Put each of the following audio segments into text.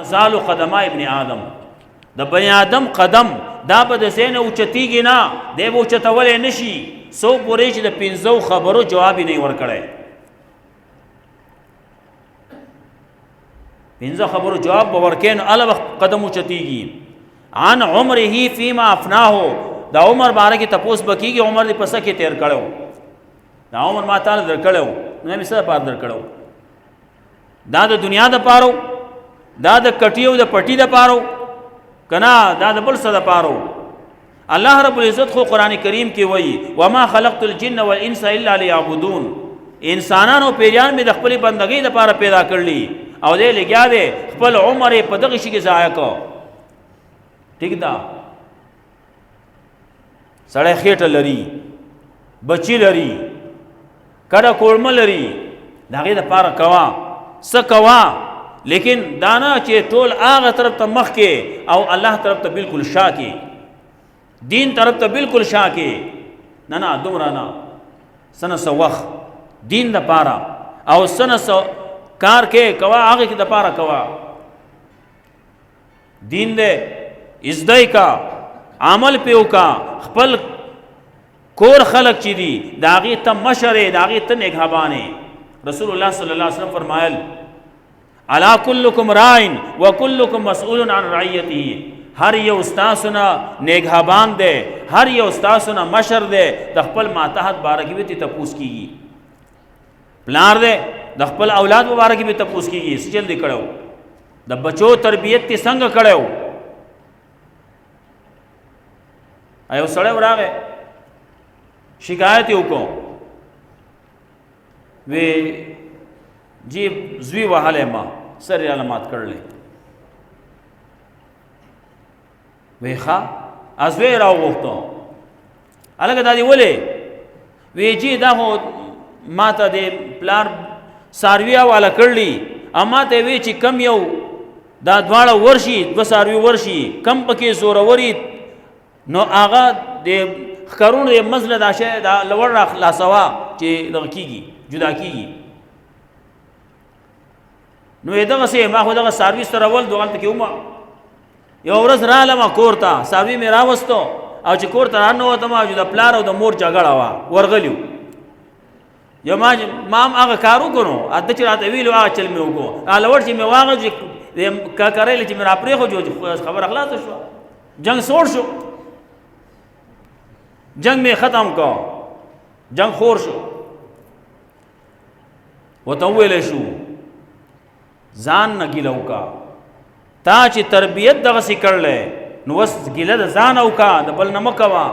تزال قدم ابن آدم، د بنی آدم قدم دا به د ځای نه اوچتېږي نه، دی به اوچتولی نه شي څو پورې چې د پنځو خبرو جواب یې نه وي ورکړی. پنځه خبرو جواب به ورکړی نو هله به قدم اوچتېږي. عن عمره فیما افناه، دا عمر باره کې تپوس به کېږي عمر دې په څه کې تېر کړی و، دا عمر ما تعالی در کړی و، نو مې څه دپاره در کړی و؟ دا د دنیا دپاره و، دا د کټي او د پټي دپاره و که نه دا د بل څه دپاره و؟ الله رب العزت خو قرآن کریم کې وایي وما خلقت الجن والانس الا لیعبدون، انسانان او پیریان مې د خپلې بندګۍ دپاره پیدا کړلي او دی لګیا دی خپل عمر یې په دغه شي کې ضایع کړ. ټیک ده، سړی خېټه لري، بچی لري، کډه کولمه لري، د هغې دپاره کوه څه کوه، لیکن دانا چې ټول هغه طرف ته مخ کې او الله طرف ته بالکل شا کې، دین طرف ته بالکل شا کې، نه نه دومره نه، سنه څه وخت دین دپاره او سنه څه کار کې کوه، هغې کې دپاره کوه. دین دی ازدی کا، عمل پې وکړه، خپل کور خلق چې دي د هغې ته مشر یې، د هغې ته نګهبان یې. رسول الله صلی الله علیه وسلم فرمایل الا کلکم راعٍ وکلکم مسئول عن رعیته، هر یو ستاسو نه نګهبان دی، هر یو ستاسو نه مشر دی، د خپل ماتحت باره کې به ترې تپوس کېږي. پلار دی د خپل اولاد په باره کې به تپوس کېږي څه چل دې کړی و، د بچو تربیت دې څنګه کړی و. یو سړی ورغی شکایت یې وکړو، وی جی زوی وهلی ما سر یې علامات کړلی، وی ښه زوی یې راوغوښتو، هلکه دا دې ولې؟ وی جی دا خو ما ته د پلار څاروي حواله کړلي، او ما ته یې وی چې کم یو دا دواړه ورشي، دوه څاروي ورشي، کم پکې زوروري نو هغه د ښکرونو د مزله دا شی دا لوړ را خلاصوه چې دغه کېږي جدا کېږي. نو یې دغسې ما خو دغه څاروي سره ول دغلته کې ومه، یوه ورځ رالمه کور ته، څاروي مې راوستو او چې کور ته راننوتم چې د پلار او د مور جګړه وه، ورغلي یو ما هم هغه کار وکړو، ده چې راته ویلو هغه چل مې وکړو، هغه لوړ چې مې واغه چې ککرلی چې مې را پرېښود خبره خلاصه شوه، جنګ سوړ شو، جنگ میں ختم کو، جنگ خور شو. ورته وویلی شو ځان نه ګیله وکړه، تا چې تربیت دغسې کړلی نو اوس ګیله د ځان وکړه، د بل نه مه کوه.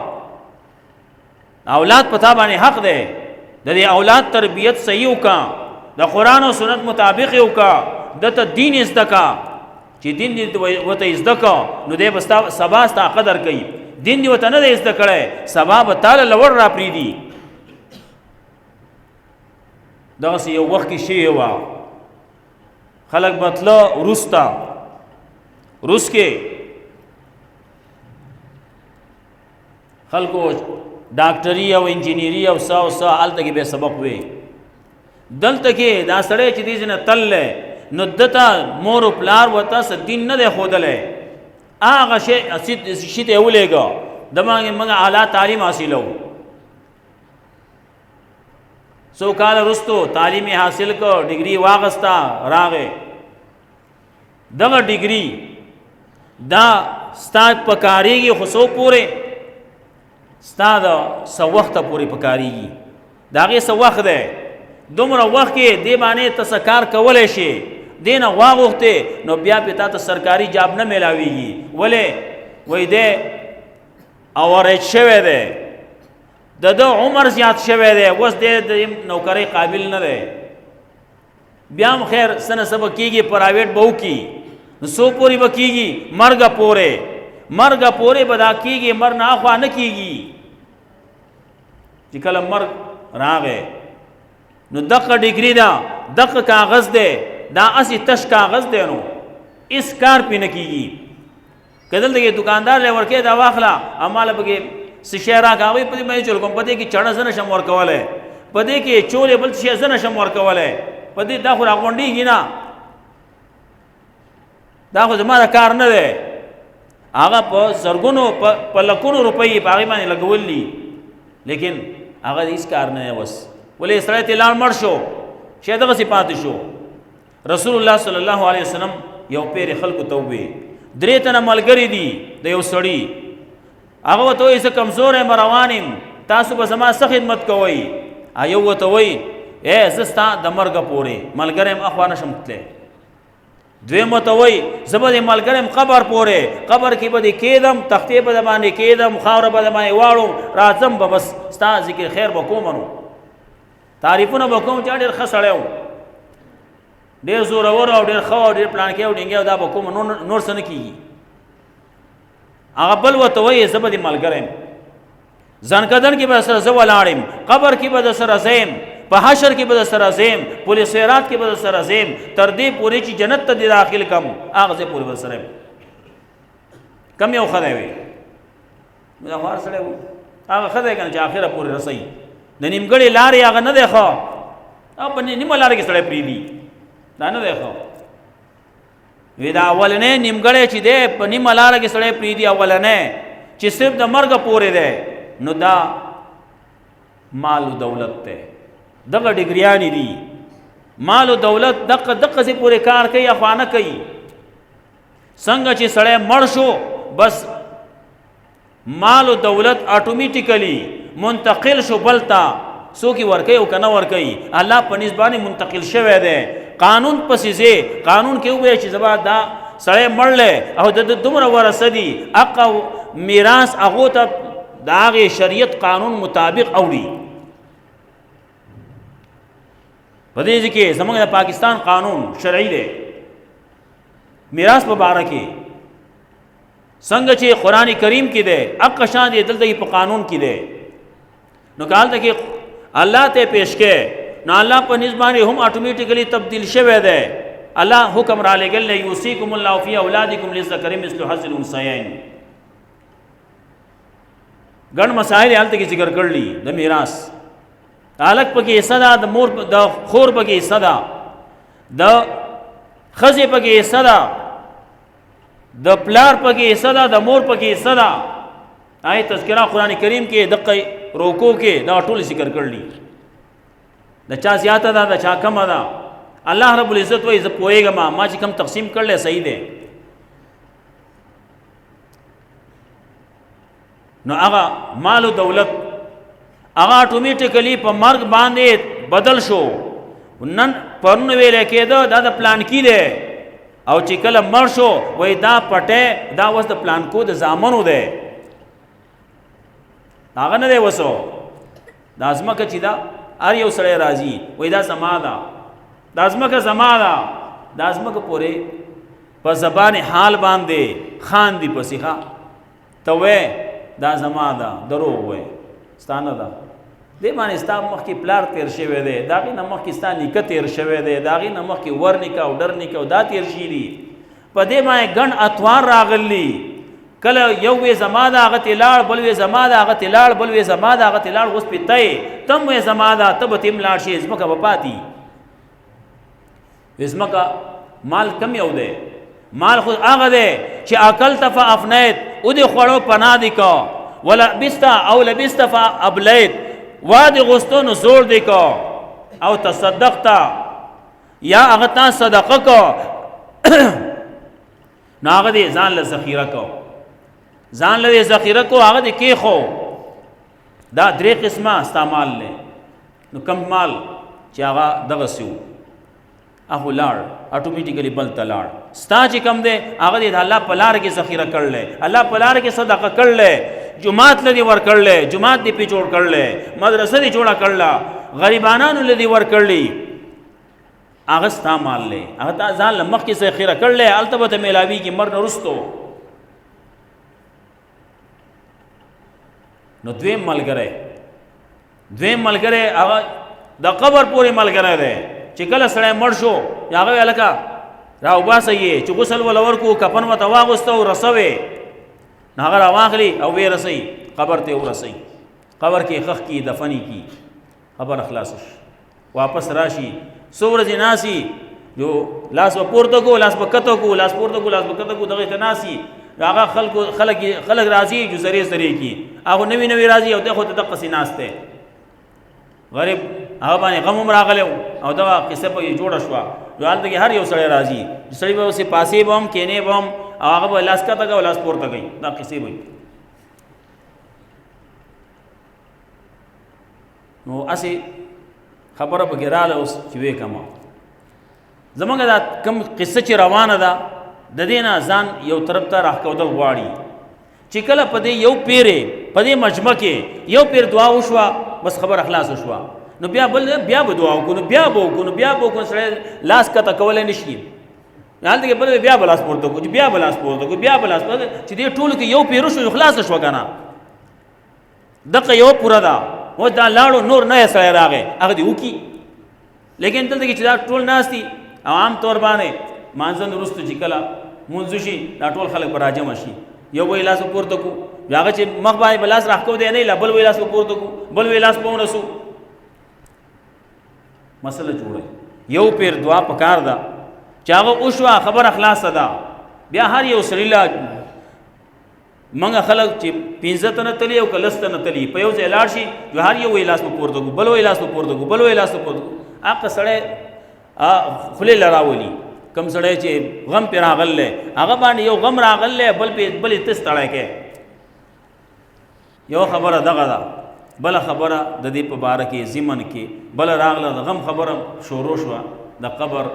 اولاد په تا باندې حق دی، د دې اولاد تربیت صحیح وکړه، د قرآن او سنت مطابق یې وکړه، ده ته دین یې زده کړه، چې دین دې ورته یې زده کړه نو دی به سبا ستا قدر کوي. دین دی ورته نه دی زده کړی، سبا به تاله لوړ را پرېږدي. دغسې یو وخت کې شوې وه، خلک به تله روس ته، روس کې خلکو ډاکټري او انجینري او څه او څه هلته کې به سبق وی. دلته کې دا سړی چې دې ځای نه تللی نو ده ته مور و پلار ورته څه دین نه دی ښودلی، هغه شی ته یې ولېږه، د موږ اعلی تعلیم حاصلو. څو کاله وروستو تعلیم یې حاصل کړ، ډګري واغسته، راغی. دغه ډګري دا ستا په کارېږي خو څو پورې؟ ستا د څه وخته پورې په کارېږي، د هغې څه وخت دی، دومره وخت کې دې باندې ته څه کار کولی شي، دې نه واغوښتې نو بیا پې تا ته سرکاري جاب نه میلاویږي. ولې؟ وایي دی اوریج شوی دی، د ده عمر زیات شوی دی، اوس دی د نوکرۍ قابل نه دی. بیا هم خیر څه نه څه به کېږي، پرایویټ به وکړي، نو څو پورې به کېږي؟ مرګه پورې، مرګه پورې به دا کېږي، مرګ نه اخوا نه کېږي. چې کله مرګ راغی نو دغه ډګري ده، دغه کاغذ دی، دا اسی تش کاغذ دی، نو اس کار پې نه کېږي. که دلته کې دکاندار لی ورکې دا واخله اماله پکې څه شی راکړه، هغوی په دې باندې چل کوم، په دې کې چړه زه نشم ورکولی، په دې کې چولې بل شی زه نشم ورکولی، په دې دا خو راغونډېږي نه. دا خو زما د کار نه دی، هغه په زرګونو په لکونو روپۍ په هغې باندې لګول دي، لیکن هغه د هېڅ کار نه دی وس. ولې سړی ته لاړ مړ شو، شاید دغسې پاتې شو. رسول الله صلی الله علیه وسلم یو پیر خلکو ته ووی 3 تنه ملګري دي د یو سړي، هغه ورته وایي زه کمزور یم روان یم، تاسو به زما څه خدمت کوئ؟ یو ورته وایي زه ستا د مرګه پورې ملګری یم اخوا نشم تللی. دویم ورته وایي زه به د ملګری یم قبر پورې، قبر کې به دې کېدم، تختې به د باندې کېدم، خاوره به د باندې واړم، راځم به بس ستا ذکر خیر به کوم. نو تعریفونه به کوم چې ډېر ښه سړی و، ډېر زورور او ډېر ښه او ډېر پلانکی او ډینګی او دا به کوم، نور څه نه کېږي. هغه بل ورته وایي زه به دې ملګری یم، ځانکدن کې به سره زه ولاړ یم، قبر کې به د سره زیم، په حشر کې به د سره زیم، پل صراط کې به د سره زیم، تر دې پورې چې جنت ته دې داخل کم هغه ځای پورې به سره یم. کم یو ښه دی وی دا خو هر سړی و هغه ښه دی که نه چې آخره پورې رسوي. د نیمګړې لارې هغه نه دی ښه، هغه په نیمه لاره کې سړی پرېږدي، دا نه دی ښه. وی دا اولنی نیمګړی چې دی په نیمه لاره کې سړی پرېږدي، اولنی چې صرف د مرګه پورې دی، نو دا مال و دولت دی، دغه ډګریانې دي. مال و دولت دقسې پورې کار کوي، افوا نه کوي. څنګه چې سړی مړ شو بس مال و دولت آټومیټیکلی منتقل شو بل ته، څوک یې ورکوي او که نه ورکوي، الله په نسبت باندې منتقل شوی دی. قانون پسې ځې، قانون کې ووایي چې زما دا سړی مړلی او د دومره ورثه دي، حق او میراث هغو ته د هغې شریعت قانون مطابق اوړي. په دې ځای کې زموږ د پاکستان قانون شرعي دی میراث په باره کې، څنګه چې قرآن کریم کې دی حق شان دی دلته په قانون کې دی. نو که هلته کې الله ته پیش کې، نو الله په نسبت باندې هم آټومیټیکلی تبدیل شوی دی. الله حکم را لېږلی یوصیکم الله فی اولادکم للذکر مثل حظ الانثیین. ګڼ مسایل هلته کې ذکر کړلي د میراث. هلک پکې حصه ده، د مور د خور پکې حصه ده، د ښځې پکې حصه ده، د پلار پکې حصه ده، د مور پکې حصه ده. آی تذکرہ قرآن کریم کې دقه روکو کې دا ټول ذکر کړلي، د چا زیاته ده د چا کمه ده. الله رب العزت وایي زه پوهېږم ما چې کوم تقسیم کړلی صحیح دی. نو هغه مال و دولت هغه آټومیټیکلی په مرګ باندې بدل شو. نن پرون ویلی کېده دا د پلانکي دی، او چې کله مړ شو وایي دا پټی دا اوس د پلانکو د زامنو دی، هغه نه دی وسو. دا ځمکه چې دا هر یو سړی راځي وایي دا زما ده، دا ځمکه زما ده، دا ځمکه پورې په زبان حال باندې خاندي پسې ښه ته وایې دا زما ده، دروغ وایي ستا نه ده. دې باندې ستا مخکې پلار تیر شوی دی، د هغې نه مخکې ستا نیکه تیر شوی دی، د هغې نه مخکې ور نیکه او ډر نیکه او دا تیر شي دي. په دې باندې ګڼ اطوار راغلي، کله یو وی زما ده هغه ته لاړ، بل وی زما ده هغه ته لاړ، بل وی زما ده هغه ته لاړ. اوس پې ته تم وی زما ده ته به تیم لاړ شي، ځمکه به پاتې. ځمکه مال کم یو دی، مال خو هغه دی چې اکلت فافنیت او دې خوړو پناه دې کو، ولبست او لبست فابلیت وادي غستو نو زور دی کو، او تصدقتا یا هغه تا صدقه کو نو هغه دې ځان له ذخیره کو، ځان له ذخیره کو هغه دې کېښو. دا 3 قسمه ستا مال دی. نو کم مال چې هغه دغسې و هغه لاړ آټومیټیکلی بل ته لاړ. ستا چې کم دی هغه دې د الله په لاره کې ذخیره کړلی، الله په لاره کې صدقه کړلی، جماعت له دې ورکړلی، جماعت دې پې جوړ کړلی، مدرسه دې جوړه کړله، غریبانانو له دې ورکړلی، هغه ستا مال دی، هغه تا ځان له مخکې ذخیره کړلی، هلته به ته میلاویږي مر نه وروستو. نو دویم ملګری هغه د قبر پورې ملګری دی چې کله سړی مړ شو هغه وی هلکه راوباسه یې چې غسل وله ورکو، کفن ورته واغوسته او رسوې، نو هغه راواخلي او ویې رسوي قبر ته یې ورسوي، قبر کې خښ کړي، دفن یې کړي، خبره خلاصه شي، واپس راشي، څو ورځې ناسي، جو لاس په پورته کو لاس په کته کو لاس پورته کو لاس په کته کو دغه تناسي هغه خلق راضي جو زری کی هغه نوی نوی راضي او دغه ته قصې ناشته غریب هغه باندې غم راغله او دغه قصه په جوړه شو جو حالت کې هر یو سړی راضي سړی به اوسه پاسې بم کینه بم هغه به لاس کته کو لاس پورته کوي دا قصې وي نو اسی خبره په ګراله اوس چې وې کما زمونږ دا کم قصه چې روانه ده د دې نه ځان یو طرف ته راښکودل غواړي چې کله په دې یو پیرې په دې مجمع کې یو پیر دعا وشوه بس خبر اخلاص وشوه نو بیا به دعا وکړو بیا به وکړو سړی لاس کته کولی نه شي هلته کې بل بیا به لاس پورته کړو بیا به لاس پورته کړو بیا به لاس پورته چې دې ټولو کې یو پیر وشو خلاص شوه که نه دقه یو پوره ده و دا لاړو نور نه سړی راغی هغه دې وکړي لیکن دلته کې چې دا ټول ناست دي او عام طور باندې مانځه نه وروسته چې کله مونځ شي دا ټول خلک به راجمع شي یو به یې لاس پورته کړو بیا هغه چې مخ باندې به لاس راښکو دی نه لا بل به یې لاس پورته کړو بل به یې لاس په ونسو مسله جوړه یو پیر دعا پکار ده چې هغه وشوه خبره خلاصه ده بیا هر یو سړي لا منګه خلک چې 15 تنه تلي او که 10 تنه تلي په یو ځای لاړ شي جو هر یو ویلاس په پورته کو بل ویلاس په پورته کو بل ویلاس په پورته کو هغه سړی خولې لراولي کم سړی چې غم پې راغلی هغه باندې یو غم راغلی بل یې تس تړی کې یو خبره دغه ده بله خبره د دې په باره کې ضمن کې بله راغله د غم خبره شروع شوه د قبر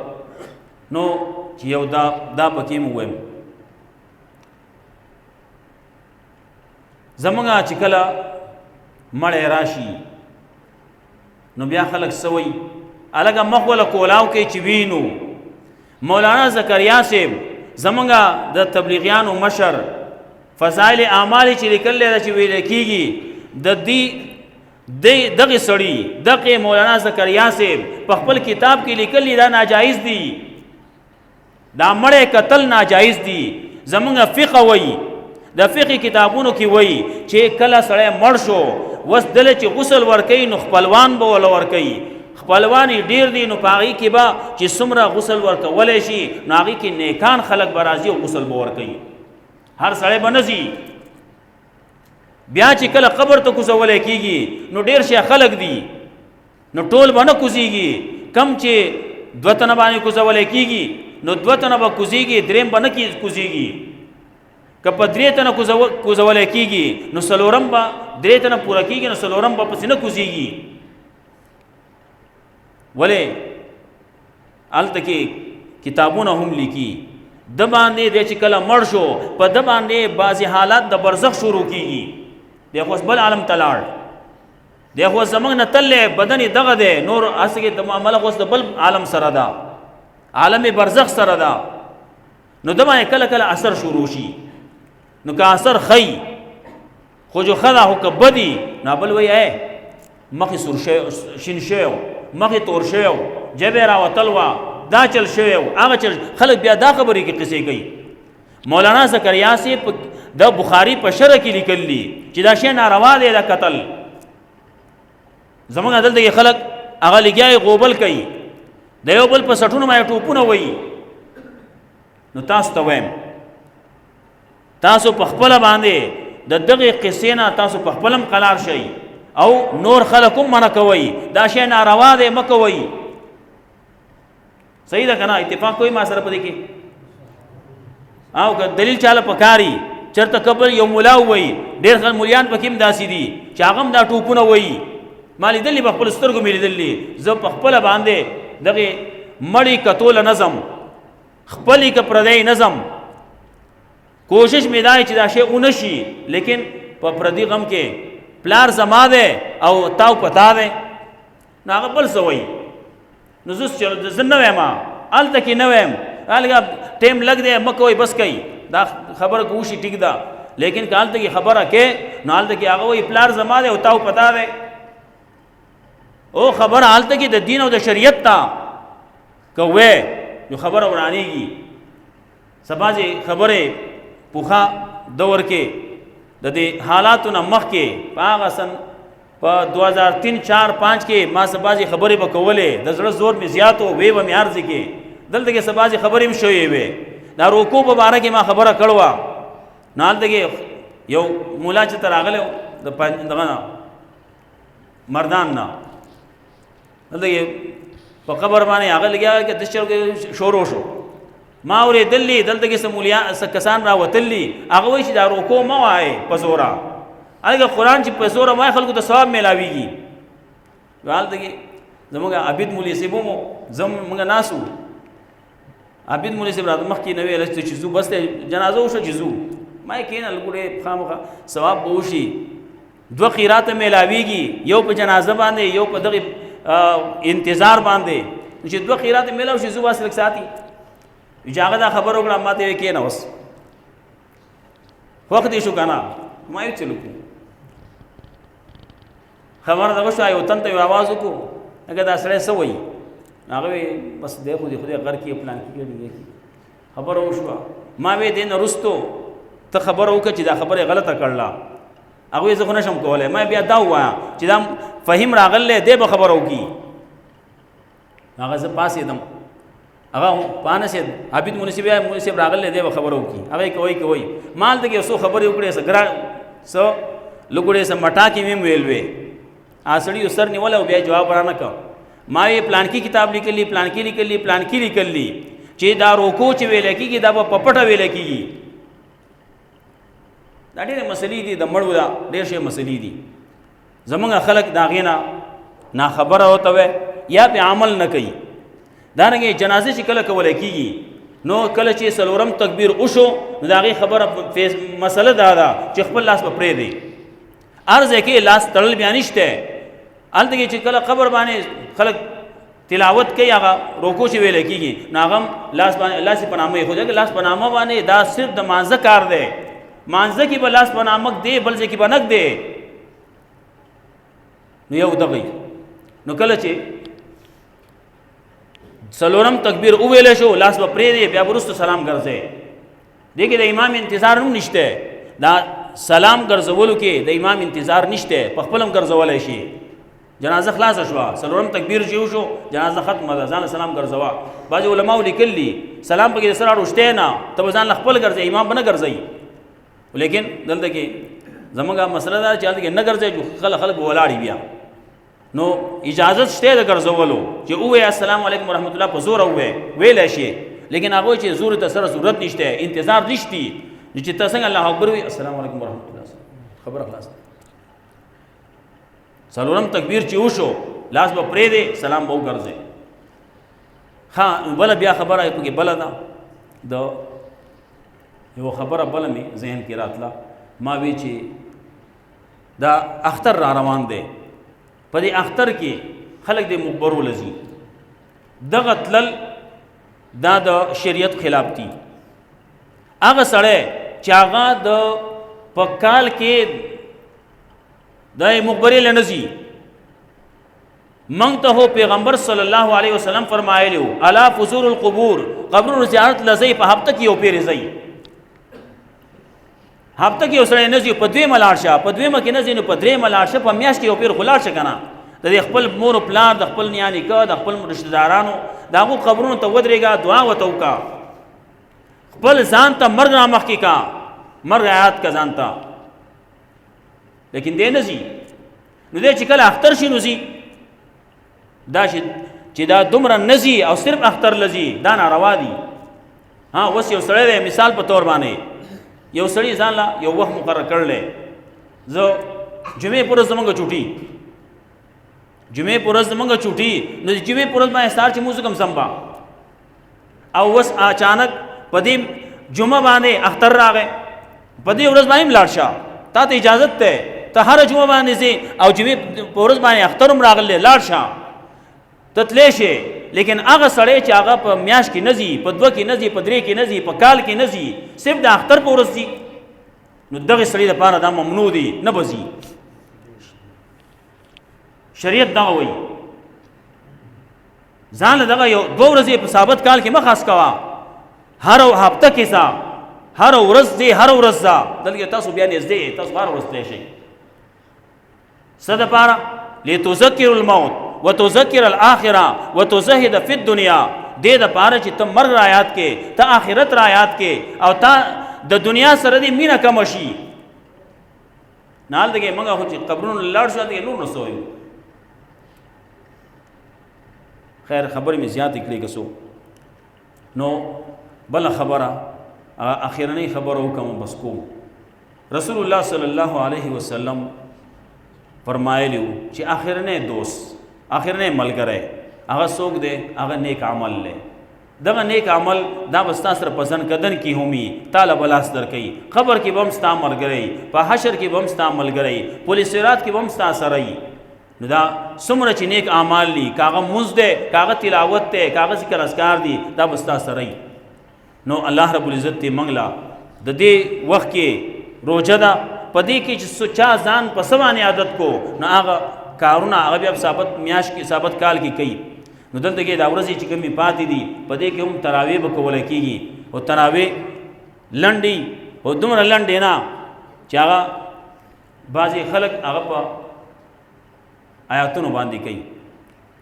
نو چې یو دا پکې م ووایم زمونږ چې کله مړی راشي نو بیا خلک سوی الګه مخ ولا کولاو کې چې وینو مولانا زکریا صاحب زمونږ د تبلیغیانو مشر فضائل اعمال چې لیکل دی چې ویل کېږي د دې دغه سړي دغه مولانا زکریا صاحب په خپل کتاب کې لیکل دا ناجایز دي دا مړی قتل ناجایز دي زمونږ فقه وایي د فقه کتابونو کې وایي چې کله سړی مړ شو وس دله چې غسل ورکوي نو خپلوان به وله ورکوي خپلوان یې ډېر دي نو په هغې کې به چې څومره غسل ورکولی شي نو هغې کې نیکان خلک به راځي او غسل به ورکوي هر سړی به نه ځي بیا چې کله قبر ته کوزولی کېږي نو ډېر شی خلک دي نو ټول به نه کوزېږي کم چې 2 تنه باندې کوزولی کېږي نو 2 تنه به کوزېږي درېم به نه کوزېږي که په 3 تنه کوزولی کېږي نو 4 به 3 تنه پوره کېږي نو 4 به پسې نه کوزېږي ولې هلته کې کتابونه هم لیکي د باندې دی چې کله مړ شو په د باندې بعضې حالات د برزخ شروع کېږي دی خو بل عالم ته لاړ دی خو زموږ نه تللی بدن یې دغه دی نور هسې کې د معامله خو د بل عالم سره ده عالم برزخ سره ده نو د باندې کله کله اثر شروع شي نو که اثر خی خو جو خدا خو که بدي نو بل وایي مخې سور شین شوی مخې تور شوی جبې راوتل وه دا چل شوی هغه چل خلک بیا دا خبرې کې قصې کوي مولانا زکریا صاحب د بخاري په شرح کې لیکلي چې دا شی ناروا دی دا قتل زمونږ دلته کې خلک هغه لګیا غوبل کوي د یو بل په سټونو باندې ټوپونه وایي نو تاسو ته وایم تاسو په خپله باندې د دغې قصې نه تاسو په خپل هم قلار شئ او نور خلک هم منع کوئ دا شی ناروا دی مه کوئ صحیح ده که نه اتفاق کوئ ما سره په دې کې او که دلیل چاله پکاري چېرته قبل یو ملا ووایي ډېر خلک مولیان پکې هم داسې دي چې هغه هم دا ټوپونه وایي ما لیدلي په خپلو سترګو مې لیدلي زه په خپله باندې دغې مړی کتوله نظم خپلې که پردی نظم کوشش مې دا چې دا شی ونه شي لیکن په پردي غم کې پلار زما دی او تاو پتا دی نو هغه بل څه وایي نو زه نه وایم هلته کې نه وایم هلته ټیم لګ دی مه کوئ بس کوئ دا خبره که وشي ټیک ده لیکن که هلته کې خبره کې نو هلته کې هغه وایي پلار زما دی او تاو پتا دی او خبره هلته کې د دین او د شریعت ته که وی نو خبره ورانېږي سبا چې خبرې پوخا دور کې د دې حالاتو نه مخکې په هغه سن په 2003 4 5 کې ما څه بعضې خبرې به کولې د زړه زور مې زیات و وی به مې عرضې کې دلته کې سبازي خبرې هم شوې وې دا رکوع په باره کې ما خبره کړوه نو هلته کې یو مولا چې ته راغلی د دغه نه مردان نه دلته کې په قبر باندې هغه لګیا کې دشچر کې شروع شو ما اورېدلې دلته کې څه کسان راوتلي هغه وایي چې دا رکوع مه وایې په زوره هلکه قرآن چې په زوره وایي خلکو ته ثواب میلاویږي هلته کې زمونږ عبید مولوي صاحب هم زمونږ ناست وو عبید مولوي صاحب راته مخکې نه ویل چې ځو بس جنازه وشوه چې ځو ما یې کښېنه لګوډې خامخا ثواب به وشي 2 قیرات میلاویږي یو په جنازه باندې یو په دغه انتظار باندې چې 2 قیرات میلاو شي ځو بس لږ ساتي چې هغه دا خبر وکړه ما ته یې کښېنه اوس وخت یې شو که نه ما یې چلو کړو خبره دغه شوه یو تن ته یو آواز وکړو هغه دا سړی څه وایي هغه وی بس دی خو دې خدای غر کې پلان کې خبره وشوه ما وی دې نه وروستو ته خبره وکړه چې دا خبره غلطه کړله هغه وی زه خو نشم کولی ما بیا دا ووایم چې دا فهیم راغلی دی به خبره وکړي هغه زه پاسېدم هغه پانسېد عابد مونسي بیا مونسي صاحب راغلی دی به خبره وکړي هغه یې کوئ ما هلته کې یو څو خبرې وکړې څه ګرا څه لګوډې څه مټاکې مې هم ویل وې سړي سر نیولی او بیا جواب رانه کړ ما یې پلانکي کتاب لیکلی پلانکي لیکلی پلانکي لیکلی چې دا رکوع چې ویلی کېږي دا به په پټه ویلی کېږي دا ډېرې مسلې دي د مړو دا ډېر شی مسلې دي زمونږ خلک د هغې نه ناخبره ورته وی یا پې عمل نه کوي دارنګې جنازې چې کله کولی کېږي نو کله چې 4 تکبیر وشو نو د هغې خبره مسله دا ده چې خپل لاس به پرېږدي هر ځای کې لاس تړل بیا نشته هلته کې چې کله قبر باندې خلک تلاوت کوي هغه رکوع چې ویلی کېږي نو هغه هم لاس یې په نامه ایښودی لاس په نامه باندې دا صرف د مانځه کار دی مانځه کې به لاس په نامک دی بل ځای کې به نک دی نو یو دغه نو کله چې 4 تکبیر وویلی شو لاس به پرېږدي بیا به وروسته سلام ګرځئ دې کې د امام انتظار هم نشته دا سلام ګرځولو کې د امام انتظار نشته په خپل هم ګرځولی شي جنازه خلاصه شوه 4 تکبیر چې وشو جنازه ختمه ده ځان سلام ګرځوه بعضې علماو لیکلي سلام پکې د سره اړوشتی نه ته به ځان خپل ګرځئ امام به نه ګرځئ لیکن دلته کې زمونږ مسله ده چې هلته کې نه ګرځئ خلک به ولاړي بیا نو اجازت شته د ګرځولو چې ووایې السلام علیکم ورحمت الله په زوره ووایې ویلی شي لیکن هغه چې زور ته سره ضرورت نشته انتظار نشتی چې ته څنګه الله اکبر وي السلام علیکم ورحمت الله خبره خلاص 4 تکبیر چې وشو لاس به پرېږدې سلام به وګرځې ها بله بیا خبره پکې بله ده د یو خبره بله مې ذهن کې راتله ما وی چې دا اختر را روان دی په دې اختر کې خلک د مقبرو لځي دغه تلل دا د شریعت خلاف دي هغه سړی چې هغه د په کال کې د مقبرې له نه ځي موږ ته هو پیغمبر صلی الله علیه وسلم فرمایلی و الا فزور القبور قبرونو زیارت له ځئ په هفته کې یو پېرې ځئ هفته کې یو سړی نه ځي په 2 لاړ شه په 2 کې نه ځي نو په 3 لاړ شه په میاشت کې یو پېر خو لاړ شه که نه د خپل مور و پلار د خپل نیا نیکه د خپل رشتهدارانو د هغو قبرونو ته ودرېږه دعا ورته وکړه خپل ځان ته مرګ نه مخکې کا مرګ یاد کا ځان ته لیکن دی نه ځي نو دی چې کله اختر شي نو ځي دا چې دا دومره نه ځي او صرف اختر له ځي دا ناروا دي ها اوس یو سړی دی مثال په طور باندې یو سړي ځان له یو وخت مقرر کړلی زه جمعې په ورځ زمونږ چوټي جمعې په ورځ زمونږ چوټي نو د جمعې په ورځ باندې سهار چې مونځ کوم سمبا او اوس اچانک په دې جمعه باندې اختر راغی په دې ورځ باندې لاړ شه تا ته اجازت ده ته هر جمعه باندې ځې او جمعې په ورځ باندې اختر هم راغلی لاړ شه ته تلی شې لیکن هغه سړی چې هغه په میاشت کې نه ځي په 2 کې نه ځي په 3 کې نه ځي په کال کې نه ځي صرف د اختر په ورځ ځي نو دغه سړي دپاره دا ممنوع دي نه به ځي شریعت دغه وایي ځان له دغه یو 2 ورځې په ثابت کال کې مه خاص کوه هر هفته کې ځه هر ورځ ځې هر ورځ ځه دلته تاسو بیا نږدې تاسو هر ورځ تلی شئ څه دپاره لتذکروا الموت وتذکر الاخره وتزهد فی الدنیا دې دپاره چې ته مرګ را یاد کې، ته آخرت را یاد کې، او تا د دنیا سره دې مینه کمه شي. نه هلته موږ خو چې قبرونو لاړ شو هلته نور نه څه وایو. خیر خبرې مې زیاتې کړې که څو. نو بله خبره اخرنۍ خبره وکړم بس کوم. رسول الله صلی الله علیه وسلم فرمایلی و چې اخرنۍ دوست، اخرنۍ ملګری هغه څوک دی؟ هغه نیک عمل دی. دغه نیک عمل دا به ستا سره په ځنکدن کې هم وي، تاله به لاس درکوي، قبر کې به هم ستا ملګری، په حشر کې به هم ستا ملګری، پل صراط کې به هم ستا سره وي. نو دا څومره چې نیک اعمال دي، که هغه مونځ دی، که هغه تلاوت دی، که هغه ذکر اذکار دي، دا به ستا سره وي. نو الله رب العزت دې موږ له د دې وخت کې روژه ده، په دې کې چې چا ځان په څه باندې عادت کو، نو هغه کارونه هغه بیا ثابت میاشت کې ثابت کال کې کوي. نو دلته کې دا ورځې چې کومې پاتې دي په دې کې هم تراویح به کولی کېږي. او تراویح لنډې او دومره لنډې نه چې هغه بعضې خلک هغه په آیاتونو باندې کوي.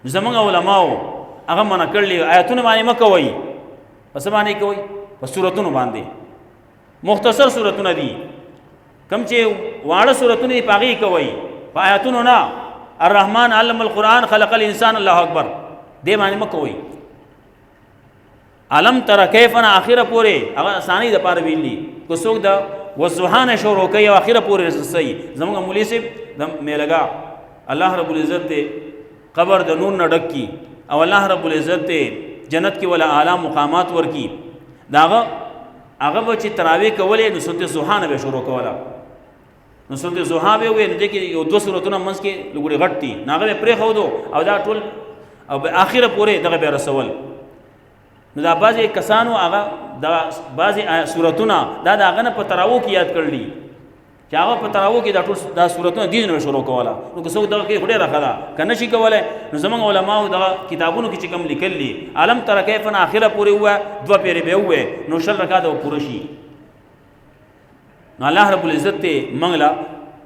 زمونږ علماو هغه منع کړلي آیاتونو باندې مه کوئ. په څه باندې کوئ؟ په صورتونو باندې. مختصر صورتونه دي، کم چې واړه صورتونه دي په هغې کوئ، په آیاتونو نه. الرحمن علم القرآن خلق الانسان، الله اکبر، دې باندې مه کوئ. علم تر کیف نه اخره پورې هغه اسانۍ دپاره ویل دي. که څوک د والضحی نه شروع کوي او اخره پورې رسوي. زموږ مولوي صاحب د میلګا الله رب العزت دې قبر د نور نه ډک کي، او الله رب العزت دې جنت کې ولا اعلی مقامات ورکی. داغه هغه به چې تراویح کولې نو سورت ضحی نه به شروع کوله. نو سورت ضحی به وې، نو دې کې یو دوه سورتونه منځ کې لږ غټ دي، نو هغه به پرېښودو او دا ټول او آخره پورې دغه به رسول. نو دا بعضې کسانو هغه دا بعضې سورتونه دا د هغه نه په تراویح کې یاد کړلي چې هغه په تراویح کې دا ټول دا سورتونه دې نه شروع کوله. نو که څوک دغه کې خو ډېره ښه ده، که نه شي کولی نو زموږ علماو دغه کتابونو کې چې کوم لیکل دي علم تر کیف نه اخره پورې ووایه، دوه پیرې به ووایې، نو 20 رکعاته به پوره شي. نو الله رب العزت دې موږ له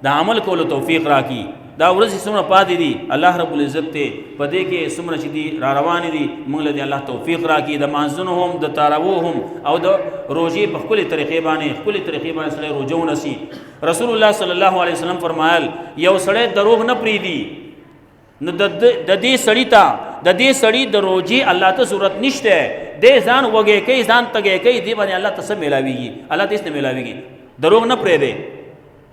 د عمل کولو توفیق راکړي. دا ورځې څومره پاتې دي الله رب العزت ته په دې کې څومره چې دي را روانې دي موږ له دې الله توفیق راکړي. د مانځونو هم د تراویح هم او د روژې په خپلې طریقې باندې سړی روژه ونیسي. رسول الله صلی الله علیه وسلم فرمایل یو سړی دروغ نه پرېږدي، نو د دې سړي ته د دې سړي د روژې الله ته ضرورت نشته. دې ځان وږی کوي، ځان تږی کوي، دې باندې الله ته څه میلاویږي؟ الله ته هېڅ نه میلاویږي. دروغ نه پرېږدي.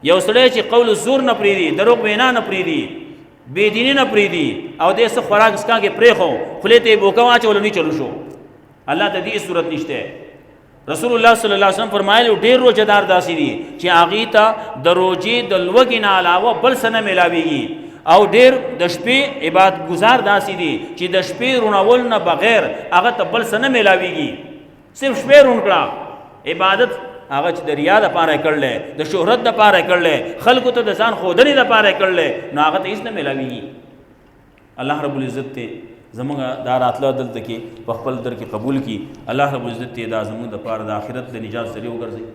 یو سړی چې قول زور نه پرېږدي، دروغ وینا نه پرېږدي، بېدیني نه پرېږدي، او دې څه خوراک څښاک یې پرېښو، خولې ته یې بوکه واچولو نه چلو شو، الله ته دې صورت نشته. رسول الله صلی الله علیه وسلم فرمایلی ډېر روژهدار داسې دي چې هغې ته د روژې د لوږې نه علاوه بل څه نه میلاویږي، او ډېر د شپې عبادت ګزار داسې دي چې د شپې رونول نه بغیر هغه ته بل څه نه میلاویږي. صرف شپې رون کړه، عبادت هغه چې د ریا دپاره یې کړلی، د شهرت دپاره یې کړلی، خلکو ته د ځان ښودنې دپاره یې کړلی، نو هغه ته هېڅ نه میلاویږي. الله رب العزت ته زموږ دا راتله دلته کې په خپل در کې قبول کړي. الله رب العزت ته دا زموږ دپاره د آخرت د نجات ذریعه وګرځوي.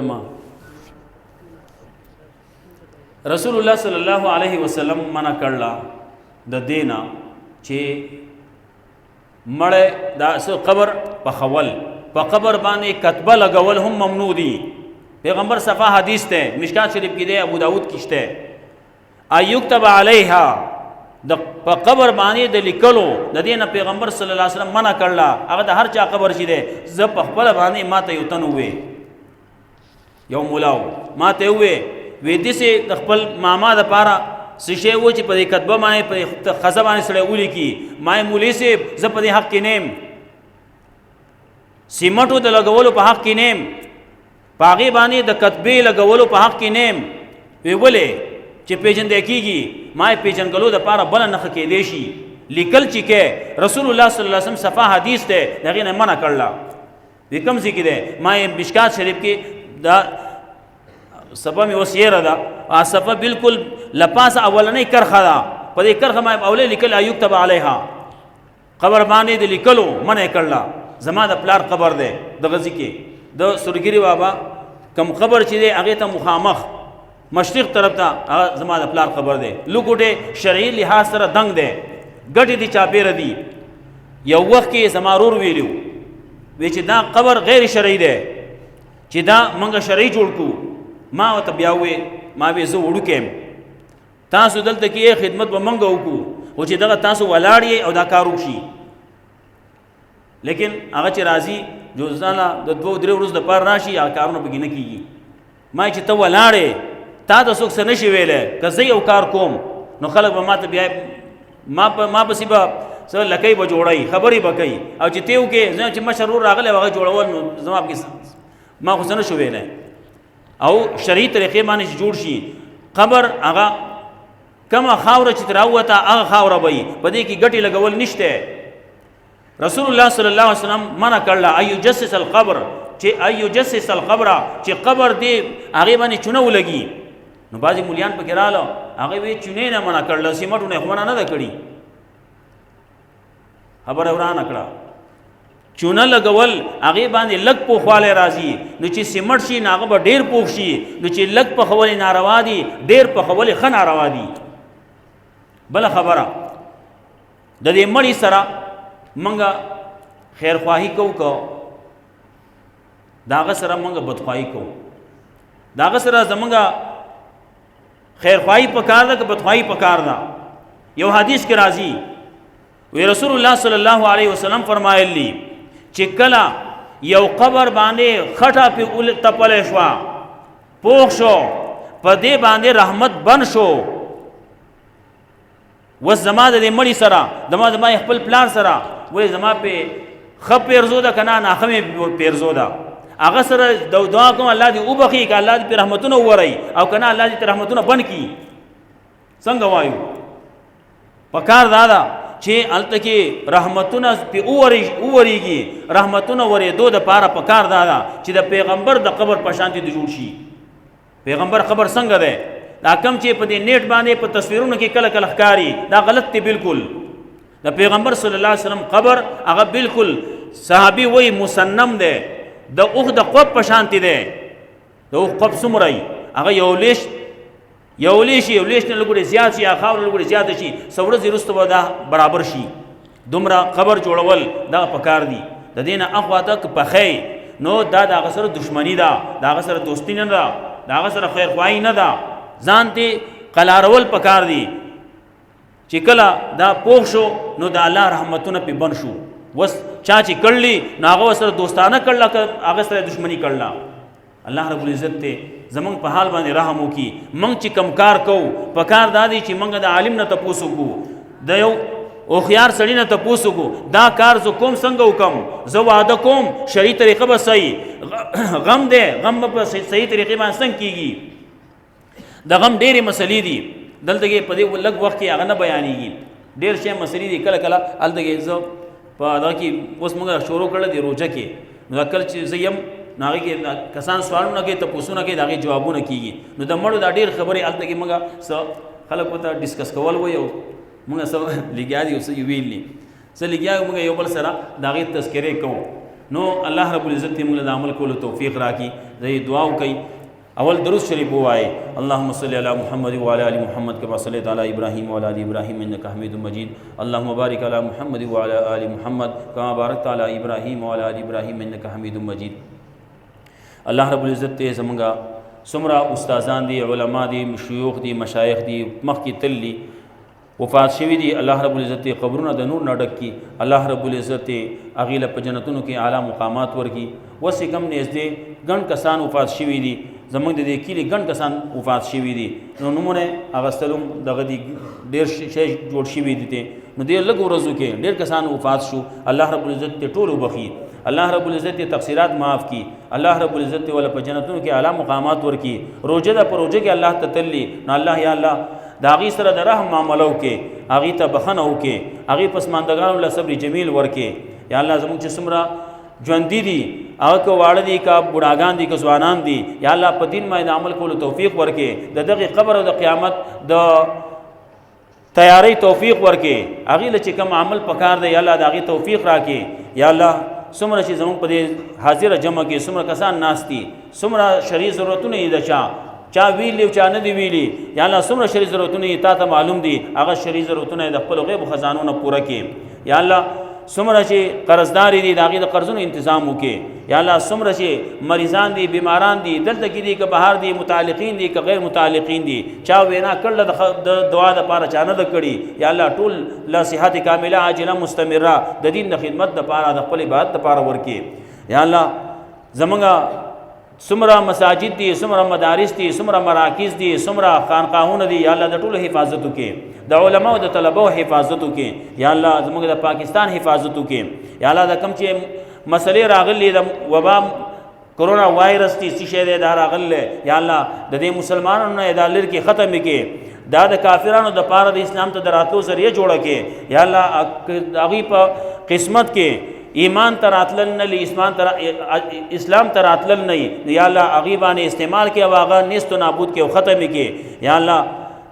ما رسول الله صلی الله علیه وسلم منع کړلا د دینا چې مړ دا قبر په خول په قبر باندې کتبه لګول هم ممنوع دي. پیغمبر صفا حدیث ته مشکات شریف کې دی، ابو داود کې شته، ایکتب علیها د په قبر باندې د لیکلو د دینه پیغمبر صلی الله علیه وسلم منع کړلا. هغه د هر چا قبر شي دی. زه په خپل باندې ماته یو تن وې یو مولاو ما ته وې داسې د خپل ماما دپاره څه شی و چې په دې کتبه باندې په خزه باندې سړی ولیکي. ما یې مولوي صاحب زه په دې حق کې نه یم، سیمټو د لګولو په حق کې نه یم، په هغې باندې د کتبې لګولو په حق کې نه یم. وی ولې؟ چې پیژندی کېږي. ما یې پیژنګلو دپاره بله نښه کېدی شي. لیکل چې کې رسول الله صلی الله علیه وسلم صفا حدیث دی، د هغې نه منع کړله. وی کوم ځای کې دی؟ ما یې مشکات شریف کې دا صفه مې اوس یېره ده، صفه بالکل لپاسه اولنۍ کرښه ده، په دې کرښه ما اولې لیکل ایکتب علیها. قبر باندې د لیکلو منع کړله زما د پلار قبر دی د غزي کې د سورګيري بابا کم قبر چې دی هغه ته مخامخ مشرق طرف ته هغه زما د پلار قبر دی لوګوټه شرعي لحاظ سره دنګ دی ګټې دي چاپیره دي یو وخت کې زما رور ویلو وی چې دا قبر غیر شرعي دی چې دا منګه شرعي جوړ کو ما ته بیا وې ما به زه وړو کېم تاسو دلته کې خدمت به منګه وکړو او چې دغه تاسو ولاړ او دا کار وشي لیکن هغه چې راضي جو ځاله د 2-3 ورځې د پار راشي هغه کارونه بګینه کیږي ما چې ته ولاړې تا د څوک څه نشي ویلې که زه یو کار کوم نو خلک به ما ته بیا ما پسې به څه لکۍ به جوړی خبرې به کوي او چې تیو کې چې مشرور راغلی هغه جوړول نو زما پکې ما خو څه نشو ویلی او شرعي طریقې باندې چې جوړ شي قبر هغه کمه خاوره چې تراوته هغه خاوره به وي په دې کې ګټې لګول نشته رسول الله صلی الله علیه وسلم منع کړله ایو جسس القبر چې ایو جسس القبر چې قبر دې هغې باندې چونه ولګي نو بعضې مولیان پکې راله هغې وی چونې نه منع کړله سیمټونه یې خو منع نه ده کړي خبره ورانه کړه چونه لګول هغې باندې لږ پوخوالی راځي نو چې سیمټ شي نو هغه به ډېر پوخ شي نو چې لږ پخول ناروا دي ډېر پخول ښه ناروا دي بله خبره د دې مړي سره منګه خیرخواهي کوو که د هغه سره منګه بدخواهي کوو د هغه سره زمونږه خیرخواهي پکار ده که بدخواهي پکار ده یو حدیث کې راځي وی رسول الله صلی الله علیه وسلم فرمایلی چې کله یو قبر باندې خټه په تپلې شوه پوخ شو په دې باندې رحمت بن شو وس زما د دې مړي سره زما خپل پلار سره وی زما په ښه پیرزو ده که نه ناښه مې پیرزو ده هغه سره دعا کوم الله دې وبخي که الله دې پرې رحمتونه وورئ او که نه الله دې پرې رحمتونه بند کړي څنګه وایو پکار دا ده چې هلته کې رحمتونه پې وورېږي رحمتونه ورېدو دپاره پکار دا ده چې د پیغمبر د قبر په شانتې د جوړ شي پیغمبر قبر څنګه دی دا کم چې په دې نیټ باندې په تصویرونو کې کله کله ښکاري دا غلط دی بالکل د پیغمبر صلی الله علیه وسلم قبر هغه بالکل صحابي وایي مسنم دی د اوښ د قب په شانتې دی د اوښ قب څومره وي هغه یو لیش نه لږ زیات شي یا خاوره لږ زیاته شي څه ورځې وروسته به دا برابر شي دومره قبر جوړول دغه پکار دي د دې نه اخوا ته که پخی نو دا د هغه سره دښمني ده د هغه سره دوستي نه ده د هغه سره خیرخواهي نه ده ځان ته قلارول پکار دي چې کله دا پوخ شو نو د الله رحمتونه پې بند شو وس چا چې کړلی نو هغه سره دوستانه کړله که هغه سره دښمني کړله الله رب العزت ته زمونږ په حال باندې رحم وکړي موږ چې کم کار کوو په کار دا دی چې موږ د عالم نه تپوس وکړو د یو هوښیار سړي نه تپوس وکړو دا کار زه کوم څنګه وکړم زه واده کوم شرعي طریقه به صحیح غم دی غم به په صحیح طریقې باندې څنګه کېږي د غم ډېرې مسلې دي دلته کې په دې لږ وخت کې هغه نه بیانېږي ډېر شی مسلې دي کله کله هلته کې زه په هغه کې اوس موږ شروع کړله د روژه کې نو کله چې زه یم نو هغې کې کسان سوالونه کوي تپوسونه کوي د هغې جوابونه کېږي نو د مړو دا ډېر خبرې هلته کې موږ څه خلک ورته ډسکس کول وایي او موږ څه لګیا دي او څه ویل دي څه لګیا یو موږ یو بل سره د هغې تذکرې کوو نو الله رب العزت دې موږ له د عمل کولو توفیق راکړي د دې دعا وکړي اول درود شریف ووایي اللهم صل علی محمد وعلى ال محمد كما صليت على ابراهيم وعلى ال ابراهيم انك حميد مجيد اللهم بارك على محمد وعلى ال محمد كما باركت على ابراهيم وعلى ال ابراهيم انك حميد مجيد الله رب العزت ته زمونږه څومره استادان دي علما دي شيوخ دي مشایخ دي مخکې تل دي وفات شوي دي الله رب العزت قبرونه د نور نه ډک کړي الله رب العزت هغې له په جنتونو کې اعلی مقامات ورکړي وسې کم نږدې ګڼ کسان وفات شوي دي زمونږ د دې کلي ګڼ کسان وفات شوي دي نو نومونه اخیستل هم دغه دي ډېر شی جوړ شوي دي نو دې لږو ورځو کې ډېر کسان وفات شو الله رب العزت ته ټول وبخي الله رب العزت تقصیرات معاف کی الله رب العزت ولا په جنتونو کې اعلی مقامات ورکی روزه د پروژه کې الله تتلی نو الله یا الله دا غي سره د رحم معاملو کې اغي ته بخنه وکي اغي پسماندګانو له صبر جمیل ورکی یا الله زموږ چې سمرا ژوند دي هغه کو واړه دي کا بوډاګان دي کو ځوانان دي یا الله په دین باندې عمل کولو توفیق ورکي د دغه قبر او د قیامت د تیاری توفیق ورکې، هغې له چې کوم عمل پکار دی یا الله د هغې توفیق راکې. یا الله څومره چې زموږ په دې حاضره جمع کې څومره کسان ناست دي، څومره شرعي ضرورتونه یې د چا ویلي او چا نه دي ویلي، یا الله څومره شرعي ضرورتونه یې تا ته معلوم دي، هغه شرعي ضرورتونه یې د خپلو غیبو خزانو نه پوره کړي. یا الله څومره چې قرضدار دي د هغې د قرضونو انتظام وکړي. یا الله څومره چې مریضان دي، بیماران دي، دلته کې دي که بهر دي، متعلقین دي که غیر متعلقین دي، چا وینا کړله د دعا دپاره چا نه ده کړي. یا الله ټول له صحت کامله عاجله مستمره د دین د خدمت دپاره د خپل عبادت دپاره ورکړي. یا الله زمونږ څومره مساجد دي، څومره مدارس دي، څومره مراکز دي، څومره خانقاهونه دي، یا الله د ټولو حفاظت وکړي، د علماء د طلباو حفاظت وکړي. یا الله زموږ د پاکستان حفاظت وکړي. یا الله د کوم چې مسلې راغلي د وبا کرونا وایرس دي څه شی دی دا راغلی، یا الله د دې مسلمانانو نه دا لرې کې ختم کړي، دا د کافرانو د پاره د اسلام ته د راتلو ذریعه جوړه کړي. یا الله هغوی په قسمت کې ایمان ته راتلل نه، اسلام ته راتلل نه، یا الله هغې باندې استعمال کړي او هغه نیست و نابود کړي او ختم کړي. یا الله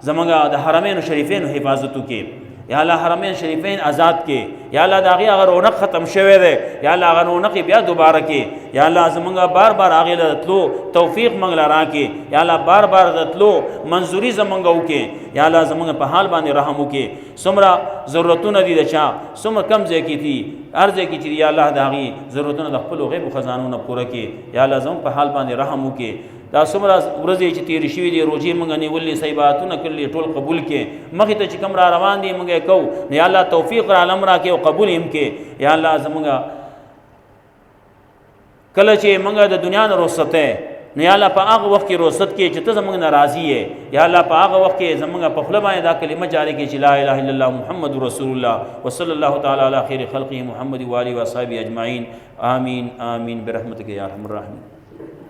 زمونږ د حرمین شریفین حفاظت وکړي. یا الله حرمین شریفین آزاد کې. یا الله د هغې هغه رونق ختم شوی دی، یا الله هغه رونق بیا دوباره کې. یا الله زمونږ بار بار هغې له تلو توفیق موږ له راکړي. یا الله بار بار د تلو منظوري زمونږ وکړي. یا الله زمونږ په حال باندې رحم وکړي. څومره ضرورتونه دي د چا، څومره کم ځای کې دي، هر ځای کې چې یا الله د هغې ضرورتونه د خپلو غیبو خزانو نه پوره کړي. یا الله زمونږ په حال باندې رحم وکړي. دا څومره ورځې چې تېرې شوي دي، روژې موږ نیولې، صیباتونه کړلې، ټول قبول کړي. مخې ته چې کوم را روان دي موږ یې کوو، نو یا الله توفیق را علم راکړي او قبول یې هم کړي. یا الله زمونږ کله چې موږ د دنیا نه رخصت یې، نو یا الله په هغه وخت کې رخصت کې چې ته زمونږ نه راضي یې. یا الله په هغه وخت کې زمونږ په خوله باندې دا کلمه جاري کړي چې لا اله الا الله محمد رسول الله وصلی الله تعالی علی خیر خلقه محمد و آله و اصحابه اجمعین. آمین آمین برحمتک یا ارحم الراحمین.